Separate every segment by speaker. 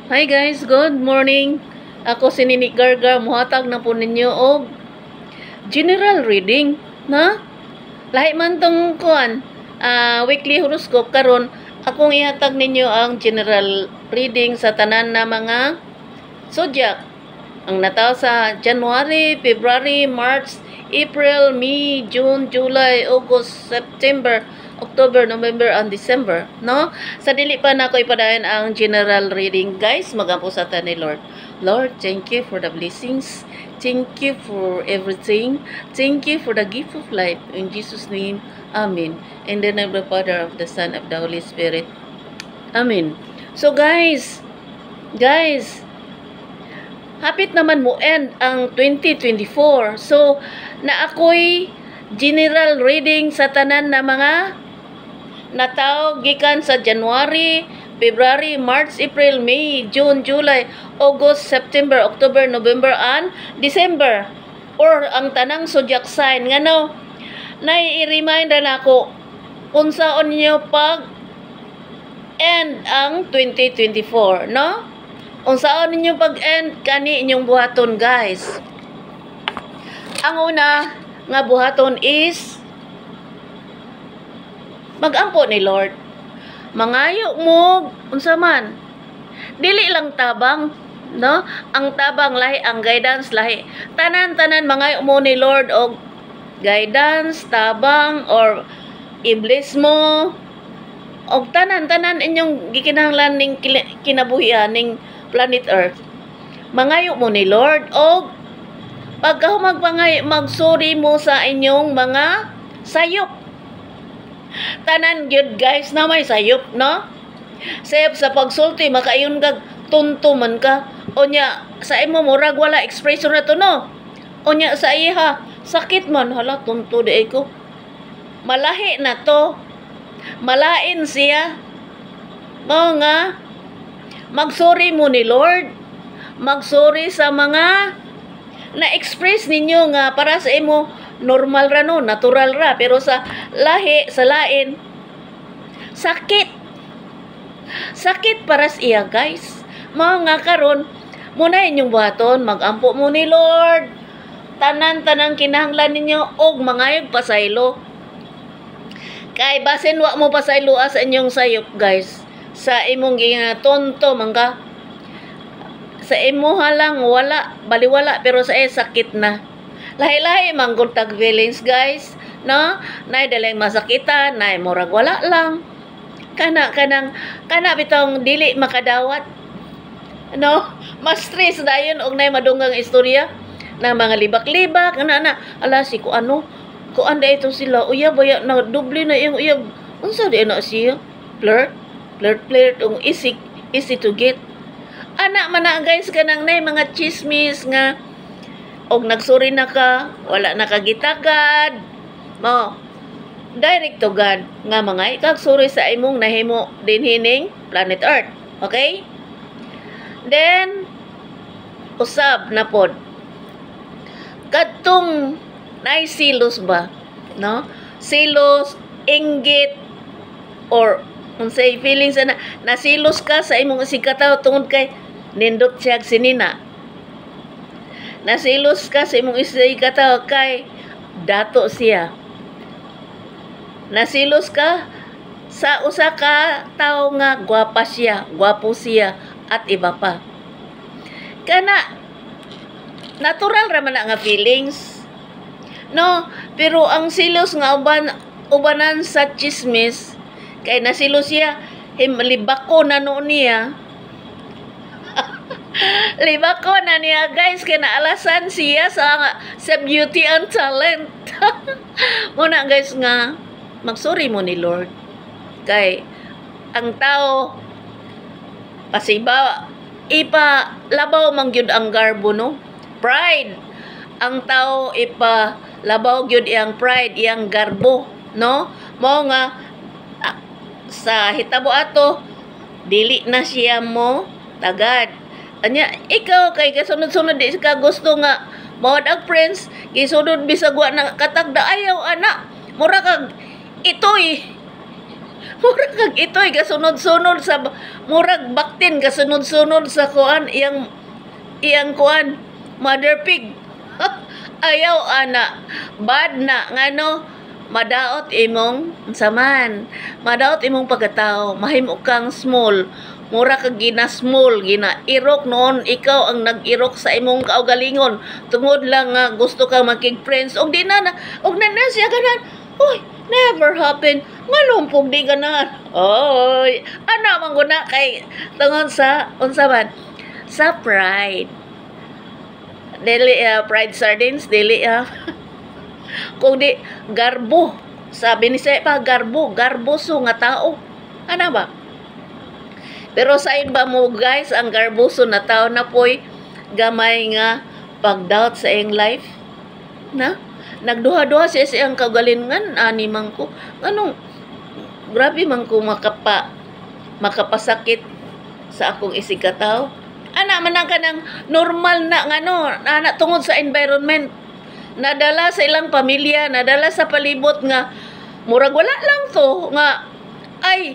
Speaker 1: Hi guys, good morning. Ako si Nini Gargar, muhatag na po ninyo og general reading, na? Lahi man tong kuan, weekly horoscope karon, akong ihatag ninyo ang general reading sa tanan na mga zodiac. Ang nataw sa January, February, March, April, May, June, July, August, September, October, November, and December, no? Sa dili pa na ko ipadayon ang general reading, guys, magampo sa ta ni Lord. Lord, thank you for the blessings. Thank you for everything. Thank you for the gift of life. In Jesus' name, Amen. In the name of the Father, of the Son, of the Holy Spirit. Amen. So, guys, hapit naman mo end ang 2024. So, na ako'y general reading sa tanan na mga nataw gikan sa January, February, March, April, May, June, July, August, September, October, November, and December. Or ang tanang zodiac sign. Ngano, nai-remind na ako kung saan niyo pag end ang 2024, no? Kung saan ninyo pag-end kani inyong buhaton, guys. Ang una nga buhaton is magampo ni Lord. Mangayo mo unsa man. Dili lang tabang, no? Ang tabang lahi, ang guidance lahi. Tanan-tanan mangayo mo ni Lord og guidance, tabang or iblis mo og tanan-tanan inyong gikinahanglan ning kinabuhian ning planet Earth. Mangayo mo ni Lord og pagka magpangayo, magsuri mo sa inyong mga sayop. Tanan gyud, guys, na may sayop, no? Sayop sa pagsulti, makayon kag tunto man ka. Onya sa imo murag wala expression na to, no? Onya sa iha sakit man, hala tunto di ko. Malahi na to. Malain siya. Mao nga magsuri mo ni Lord. Magsuri sa mga na-express ninyo nga para sa imo normal ra, no, natural ra, pero sa lahi, sa lain sakit para sa iya, guys. Mga karon muna inyong buhaton, magampo mo ni Lord, tanan-tanang kinahanglan ninyo og mangayog pasaylo. Kay basin wa mo pasaylo sa inyong sayop, guys, sa imong ginatonto mangka, sa imo halang wala, baliwala, pero sa sakit na. Lahi-lahi manggod tag feelings, guys, no? Nay dalang masakitan, nay murag wala lang. Kana bitong dili makadawat. No? Mas stress dayon og nay madunggang istorya ng mga libak-libak, ana ala si ko ano, ko anda ito sila, uyab baya na doble na yung uyab. Unsa di na siya? Flirt ung easy to get. Ana man na, guys, kanang nay mga chismis nga og nagsuri na ka, wala na kagitagad mo, direct to God nga mga ikagsuri sa imong nahimo din hining planet Earth. Okay? Then usab na pod kadtong nay silos ba, no? Silos, inggit, or unsay feelings na nasilos ka sa imong sikataw tungod kay nindot siya sinina. Nasilos ka sa imong sikataw kay dato siya. Nasilos ka sa usa ka tawo nga gwapo siya at iba pa. Kana natural ra man nga feelings, no? Pero ang silos nga ubanan sa chismis kay nasilos siya, libako na noon niya. Libako na niya, guys, kay naalasan siya sa beauty and talent. Muna, guys, nga magsuri mo ni Lord kay ang tao pasiba labaw man gyud ang garbo, no? Pride. Ang tao labaw gyud iyang pride, iyang garbo, no? Mao nga sa hitabo ato dili na siya mo tagad. Anya ikaw kay kasunod-sunod di ka gusto nga bawad ag friends, gisunod bisag wa na katagda ayaw ana. Mura kag itoy Murag kag ito'y gasunod-sunod sa murag baktin gasunod-sunod sa kuan iyang kuan mother pig. Ayaw ana bad na ngano madaot imong saman. Madaot imong pagkatao, mahimo kang small. Mura ka gina-small, gina-irok noon, ikaw ang nag-irok sa imong kaugalingon. Tungod lang nga gusto kang makig-friends. Og di na siya ganan. Uy, never happen. Nga lumpog di ganan. Oy, ana man guna kay tungod sa unsa man? Sa pride. Dili fried sardines, dili kung di garbo. Sabi ni Say pa garboso nga tao. Ana ba? Pero sa iba mo guys, ang garboso na tao na po'y gamay nga pag-doubt sa iyang life. Na? Nagduha-duha siya sa iyang kagalingan, ani man ko. Anong, grabe man ko makapasakit sa akong isig katao. Ana, man ka ng normal na, ana, tungod sa environment. Nadala sa ilang pamilya, nadala sa palibot nga, murag wala lang to, nga, ay,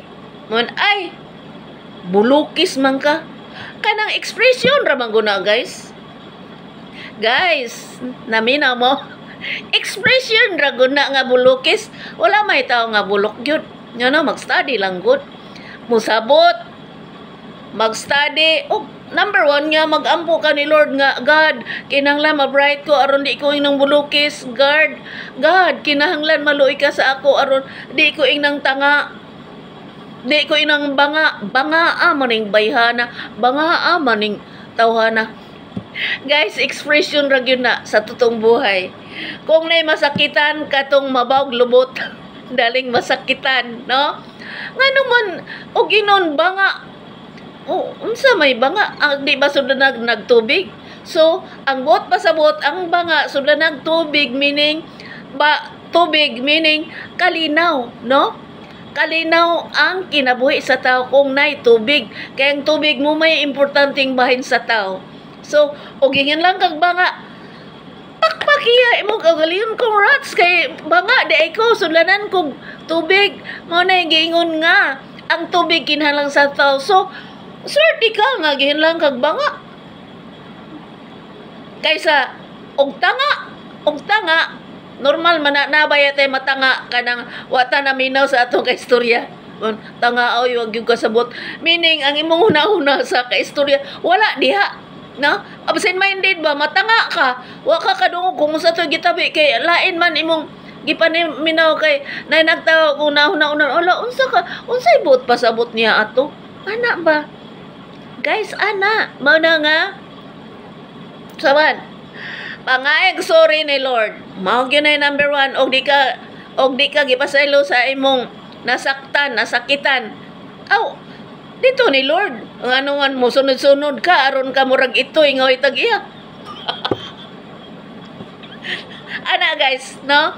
Speaker 1: bulukis man ka. Kanang expression ramang guna, guys. Guys, namina mo. Expression ra guna nga bulukis. Wala may tao nga bulok gyud. Nga mag-study lang good. Musabot. Mag-study. Oh, number 1 nga mag-ampo ka ni Lord nga, God, kinahanglan ma-bright ko aron di ko inang bulukis. God, kinahanglan maluoy ka sa ako aron di ko inang tanga. Di ko inang banga maning bayhana, banga maning tawhana. Guys, expression ra gyud na sa tutong buhay. Kung nay masakitan katong mabawg lubot, daling masakitan, no? Ngano man og inon banga. Oh, unsa may banga? Di ba sud nagtubig? So, ang buot pasabot ang banga sud nagtubig meaning tubig meaning kalinaw, no? Kalinaw ang kinabuhi sa tao kung nay tubig. Kaya ang tubig mo may importanteng bahin sa tao. So, ugingin lang kag banga. Pakpakiya imo kagalingon kong rats kay banga di ay ko sulanan kog tubig. Mo na giingon nga ang tubig kinahanglan sa tao. So, swerte ka nga gihinlang kag banga. Kaysa og tanga normal man na bayate matanga kanang wata na minaw sa atong kaistorya. Tanga oy wag yung kasabot. Meaning ang imong hunahuna sa kaistorya wala diha. No? Absent minded ba matanga ka? Wa ka kadungog kung sa to gitabi kay lain man imong gipaminaw kay nay nagtawa kung nahuna-una ala unsay buot pasabot niya ato? Ana ba? Guys, ana mao na nga saban pangayag sorry ni Lord. Mao gyud ay number 1 og di ka gipasaylo sa imong nasakitan. Aw, dito ni Lord. Ang mo sunod-sunod ka aron ka murag itoy nga itag iya. Ana guys, no?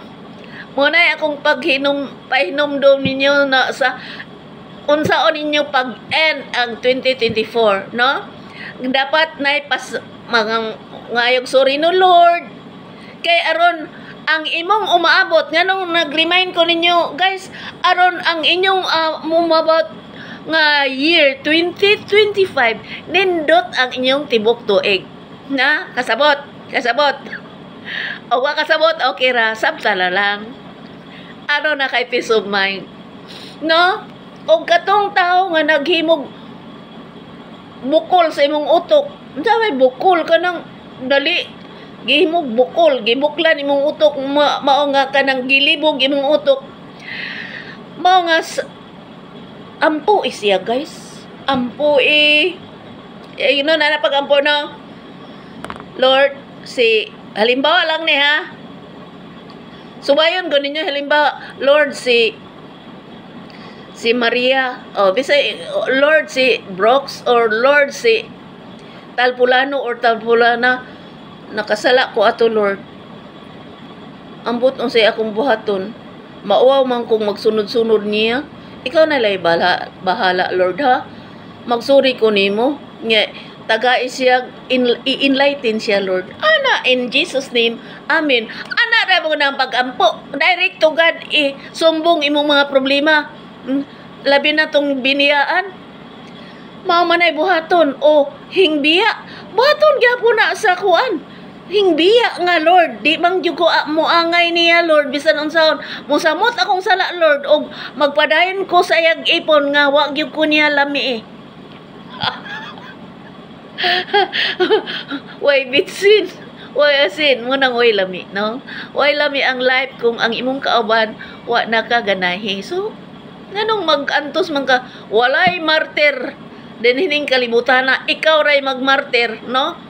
Speaker 1: Muna akong pahinom do ninyo na sa unsaon ninyo pag-end ang 2024, no? Dapat na ngayog sorry no Lord kay aron ang imong umaabot nganong nag-remind ko ninyo guys aron ang inyong mumabot nga year 2025 nindot ang inyong tibok tuig na kasabot o wa kasabot okay ra sabtala lang ano na kay peace of mind no og katong tao nga naghimog bukol sa imong utok unsa may bukol kanang dali gihimog bukol gibuklan imong utok mao nga kanang gilibog imong utok mao nga ampo siya guys ampo you know na pag-ampo na Lord si halimbawa lang ni ha subayon ko ninyo halimbawa Lord si Maria bisay Lord si Brooks or Lord si Talpulano or Talpulana nakasala ko ato Lord ambot unsay akong buhaton mauwaw man kung magsunod-sunod niya ikaw na lay bahala Lord ha magsuri ko nimo nga tagai siya i-enlighten siya Lord ana in Jesus name amen ana ra mo nang pag-ampo direct to God sumbong imong mga problema labi na tong biniyaan. Mao man ay buhaton o hingbiya. Buhaton gyapon na sa kuan. Hingbiya nga Lord, di bang gyud ko mo angay niya Lord bisan unsaon. Mosamot akong sala Lord og magpadayon ko sa iyang ipon nga wa gyud ko niya lami. Way bitsin. Way asin mo nang way lami, no? Way lami ang life kung ang imong kauban wa nakaganahi. So nganong mag-antos man ka walay martir din hining kalibutan na ikaw ray magmartir, no?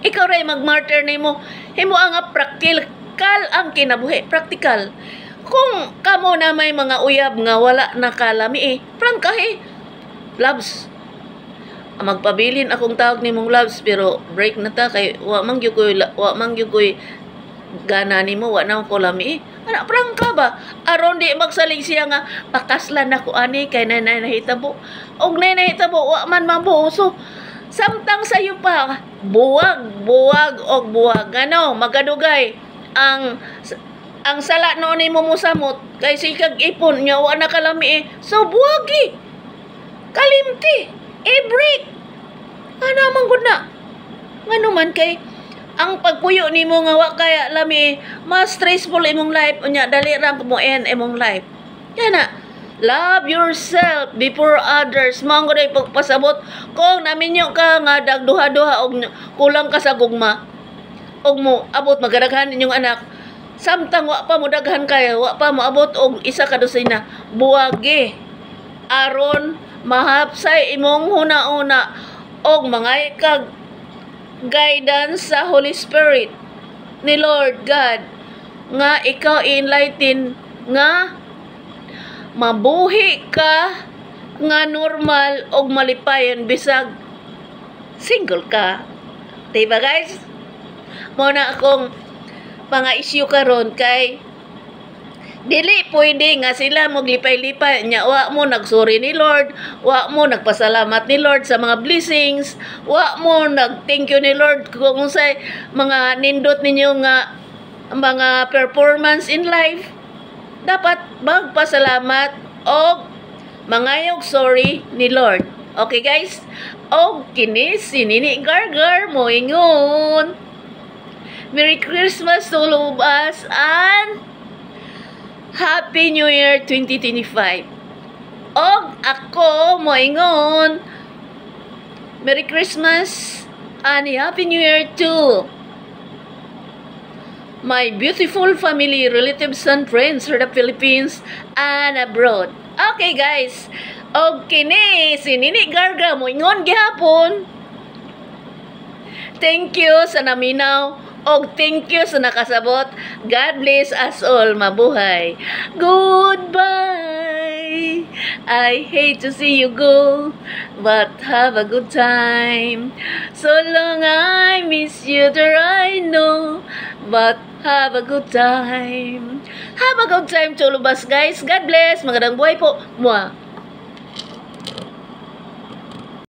Speaker 1: Ikaw ray magmartir nimo. Himo nga practical ang kinabuhi, practical. Kung kamo na may mga uyab nga wala nakalami prangkahi. Loves. Magpabilin akong tawag nimong loves pero break na ta kay wa man gyud koy gana nimo wa na ko lami. Ana prangka ba? Aron di magsalig siya nga pakaslan ako ani kay nanay nahitabo. Og nanay nahitabo wa man mambuso. Samtang sayo pa buwag og buwag ano magadugay ang sala no nimo musamot kay sikag ipon nya wa na kalami so buwagi kalimti break ana man gud na ngano man kay ang pagpuyo nimo nga wa kaya lami mas stressful imong life unya dali ra mo end imong life kana. Love yourself before others. Mao gud ay pagpasabot kung naminyo ka nga dagduha-duha og kulang ka sa gugma. Og mo abot magadaghan inyong anak. Samtang wa pa mo daghan kay wa pa mo abot og isa ka dosina. Buwagi aron mahapsay imong huna-una og mangay kag guidance sa Holy Spirit ni Lord God nga ikaw enlighten nga mabuhi ka nga normal og malipayon bisag single ka. Diba guys? Mo na akong mga issue karon kay dili pwede nga sila maglipay-lipay nya wa mo nagsuri ni Lord, wa mo nagpasalamat ni Lord sa mga blessings, wa mo nag-thank you ni Lord kung say mga nindot ninyo nga mga performance in life. Dapat magpasalamat o mangayog sorry ni Lord. Okay guys? O kini sinini gargar mo ingon. Merry Christmas to all of us and Happy New Year 2025. O ako mo ingon. Merry Christmas and Happy New Year too. My beautiful family, relatives, and friends from the Philippines and abroad. Okay, guys. Okay ni, sinini garga mo ingon gihapon. Thank you sa naminaw. Og thank you sa nakasabot. God bless us all. Mabuhay. Goodbye. I hate to see you go, but have a good time. So long I miss you there I know, but have a good time. Have a good time to all of us guys. God bless. Magandang buhay po. Mwah.